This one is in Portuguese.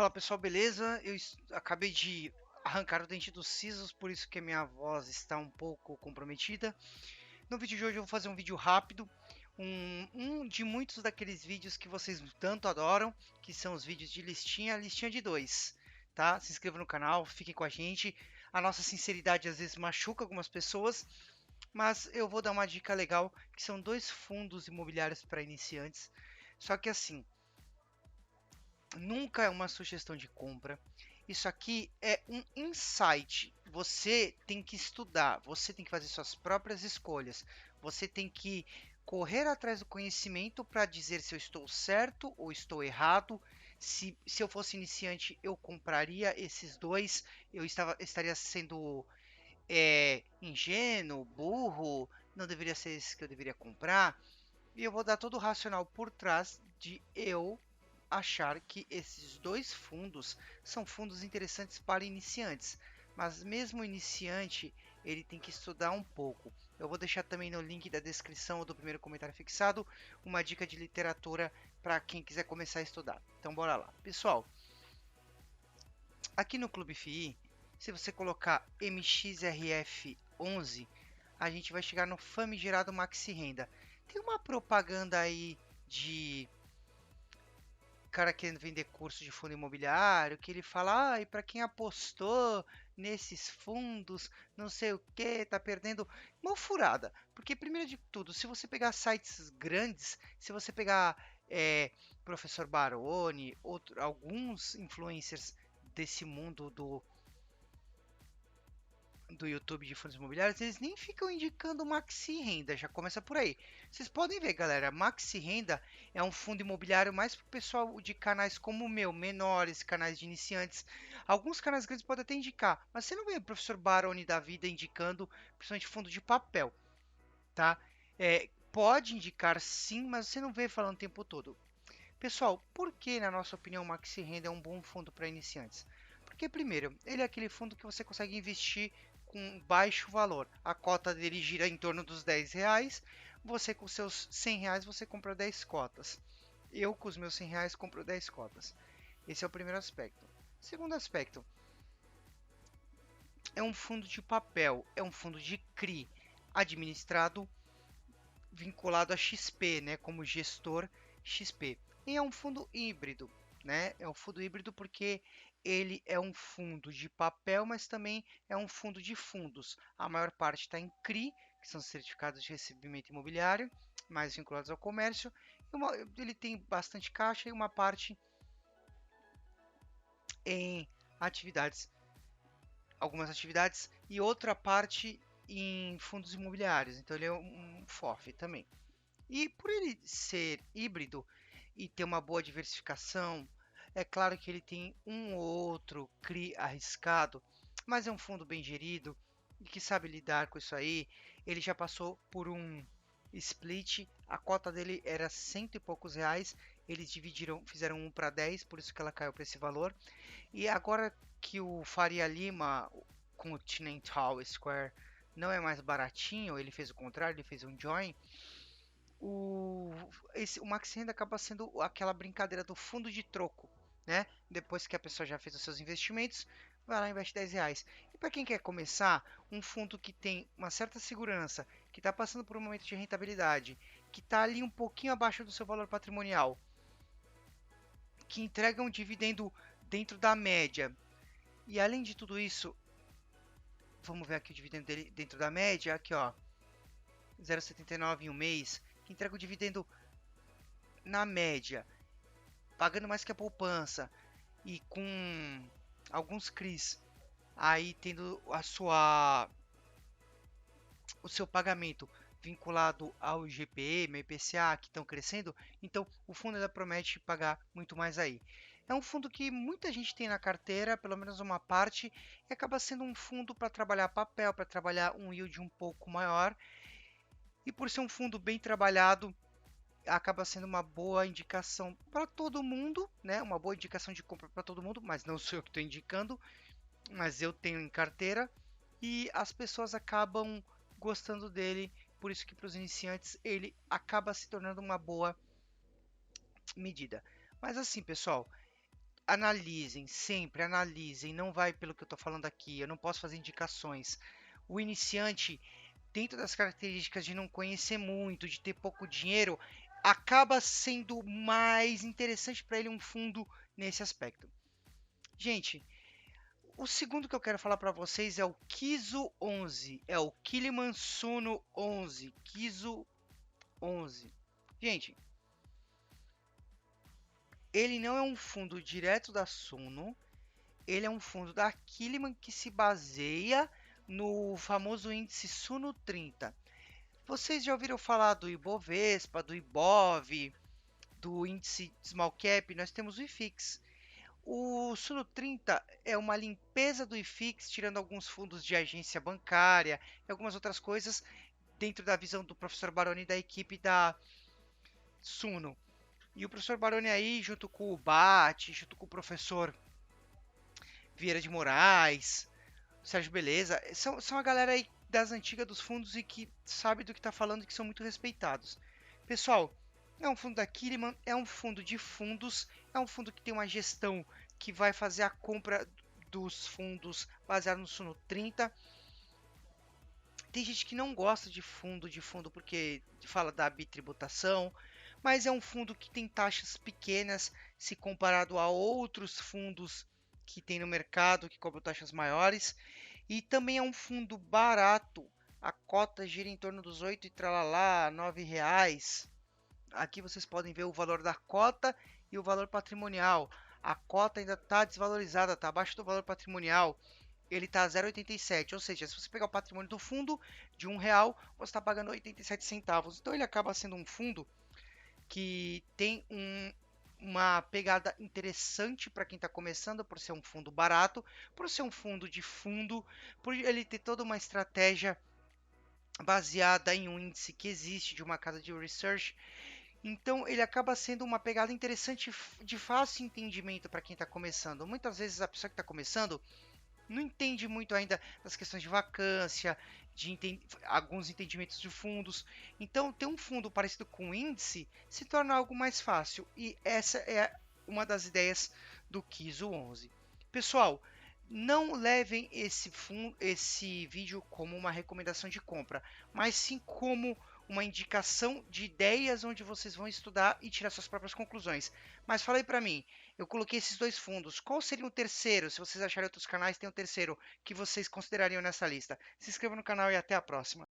Fala pessoal, beleza? Acabei de arrancar o dente dos sisos, por isso que a minha voz está um pouco comprometida. No vídeo de hoje eu vou fazer um vídeo rápido, um de muitos daqueles vídeos que vocês tanto adoram, que são os vídeos de listinha de dois, tá? Se inscreva no canal, fiquem com a gente. A nossa sinceridade às vezes machuca algumas pessoas, mas eu vou dar uma dica legal, que são dois fundos imobiliários para iniciantes. Só que assim, nunca é uma sugestão de compra. Isso aqui é um insight. Você tem que estudar, você tem que fazer suas próprias escolhas. Você tem que correr atrás do conhecimento para dizer se eu estou certo ou estou errado. Se eu fosse iniciante, eu compraria esses dois. Estaria sendo ingênuo, burro. Não deveria ser esse que eu deveria comprar. E eu vou dar todo o racional por trás de eu achar que esses dois fundos são fundos interessantes para iniciantes, mas mesmo o iniciante ele tem que estudar um pouco. Eu vou deixar também no link da descrição do primeiro comentário fixado uma dica de literatura para quem quiser começar a estudar. Então bora lá, pessoal. Aqui no Clube FI, se você colocar MXRF11, a gente vai chegar no famigerado Maxi Renda. Tem uma propaganda aí de cara querendo vender curso de fundo imobiliário, que ele fala, e para quem apostou nesses fundos, não sei o que, tá perdendo uma furada. Porque primeiro de tudo, se você pegar sites grandes, se você pegar Professor Baroni, alguns influencers desse mundo do YouTube de fundos imobiliários, eles nem ficam indicando Maxi Renda, já começa por aí. Vocês podem ver, galera, Maxi Renda é um fundo imobiliário mais para o pessoal de canais como o meu, menores, canais de iniciantes. Alguns canais grandes podem até indicar, mas você não vê o professor Baroni da vida indicando, principalmente fundo de papel, tá? Pode indicar sim, mas você não vê falando o tempo todo. Pessoal, por que, na nossa opinião, o Maxi Renda é um bom fundo para iniciantes? Porque, primeiro, ele é aquele fundo que você consegue investir com baixo valor. A cota dele gira em torno dos R$ 10. Você, com seus R$ 100, você compra 10 cotas. Eu, com os meus R$ 100, compro 10 cotas. Esse é o primeiro aspecto. Segundo aspecto, é um fundo de papel, é um fundo de CRI, administrado vinculado a XP, né, como gestor XP. E é um fundo híbrido, né? É um fundo híbrido porque ele é um fundo de papel, mas também é um fundo de fundos. A maior parte está em CRI, que são certificados de recebimento imobiliário, mais vinculados ao comércio. Ele tem bastante caixa e uma parte em atividades, algumas atividades, e outra parte em fundos imobiliários. Então ele é um FOF também. E por ele ser híbrido e ter uma boa diversificação, é claro que ele tem um ou outro CRI arriscado, mas é um fundo bem gerido e que sabe lidar com isso aí. Ele já passou por um split, a cota dele era cento e poucos reais, eles dividiram, fizeram 1 para 10, por isso que ela caiu para esse valor. E agora que o Faria Lima com o Continental Square não é mais baratinho, ele fez o contrário, ele fez um join, o, o Max Renda acaba sendo aquela brincadeira do fundo de troco, né? Depois que a pessoa já fez os seus investimentos, vai lá e investe R$ 10. E para quem quer começar, um fundo que tem uma certa segurança, que está passando por um momento de rentabilidade, que está ali um pouquinho abaixo do seu valor patrimonial, que entrega um dividendo dentro da média, e além de tudo isso, vamos ver aqui o dividendo dele dentro da média, aqui ó, 0,79 em um mês, que entrega o dividendo na média, pagando mais que a poupança e com alguns CRIs aí tendo o seu pagamento vinculado ao IGPM, IPCA, que estão crescendo, então o fundo ainda promete pagar muito mais aí. É um fundo que muita gente tem na carteira, pelo menos uma parte, e acaba sendo um fundo para trabalhar papel, para trabalhar um yield um pouco maior. E por ser um fundo bem trabalhado, acaba sendo uma boa indicação para todo mundo, né? Uma boa indicação de compra para todo mundo, mas não sou eu que estou indicando, mas eu tenho em carteira e as pessoas acabam gostando dele, por isso que para os iniciantes ele acaba se tornando uma boa medida. Mas assim, pessoal, analisem, sempre analisem, não vai pelo que eu estou falando aqui, eu não posso fazer indicações. O iniciante, dentro das características de não conhecer muito, de ter pouco dinheiro, acaba sendo mais interessante para ele um fundo nesse aspecto. Gente, o segundo que eu quero falar para vocês é o Kizu 11, é o Kiliman Suno 11, Kizu 11. Gente, ele não é um fundo direto da Suno, ele é um fundo da Kiliman que se baseia no famoso índice Suno 30. Vocês já ouviram falar do Ibovespa, do Ibov, do índice Small Cap? Nós temos o IFIX. O Suno 30 é uma limpeza do IFIX, tirando alguns fundos de agência bancária e algumas outras coisas dentro da visão do professor Baroni e da equipe da Suno. E o professor Baroni aí, junto com o Bate, junto com o professor Vieira de Moraes, Sérgio Beleza, são a galera aí das antigas dos fundos e que sabe do que está falando e que são muito respeitados. Pessoal, é um fundo da Kiliman, é um fundo de fundos, é um fundo que tem uma gestão que vai fazer a compra dos fundos baseado no Suno 30. Tem gente que não gosta de fundo porque fala da bitributação, mas é um fundo que tem taxas pequenas se comparado a outros fundos que tem no mercado que cobram taxas maiores. E também é um fundo barato. A cota gira em torno dos 8 e tralalá, R$ 9. Aqui vocês podem ver o valor da cota e o valor patrimonial. A cota ainda está desvalorizada, está abaixo do valor patrimonial. Ele está a 0,87, ou seja, se você pegar o patrimônio do fundo de R$ 1, você está pagando 87 centavos. Então ele acaba sendo um fundo que tem uma pegada interessante para quem está começando, por ser um fundo barato, por ser um fundo de fundo, por ele ter toda uma estratégia baseada em um índice que existe de uma casa de research. Então ele acaba sendo uma pegada interessante de fácil entendimento para quem está começando. Muitas vezes a pessoa que está começando não entende muito ainda das questões de vacância, de alguns entendimentos de fundos. Então, ter um fundo parecido com o índice se torna algo mais fácil. E essa é uma das ideias do Kiso 11. Pessoal, não levem esse vídeo como uma recomendação de compra, mas sim como uma indicação de ideias onde vocês vão estudar e tirar suas próprias conclusões. Mas fala aí para mim, eu coloquei esses dois fundos. Qual seria o terceiro? Se vocês acharem outros canais, tem o terceiro que vocês considerariam nessa lista. Se inscreva no canal e até a próxima.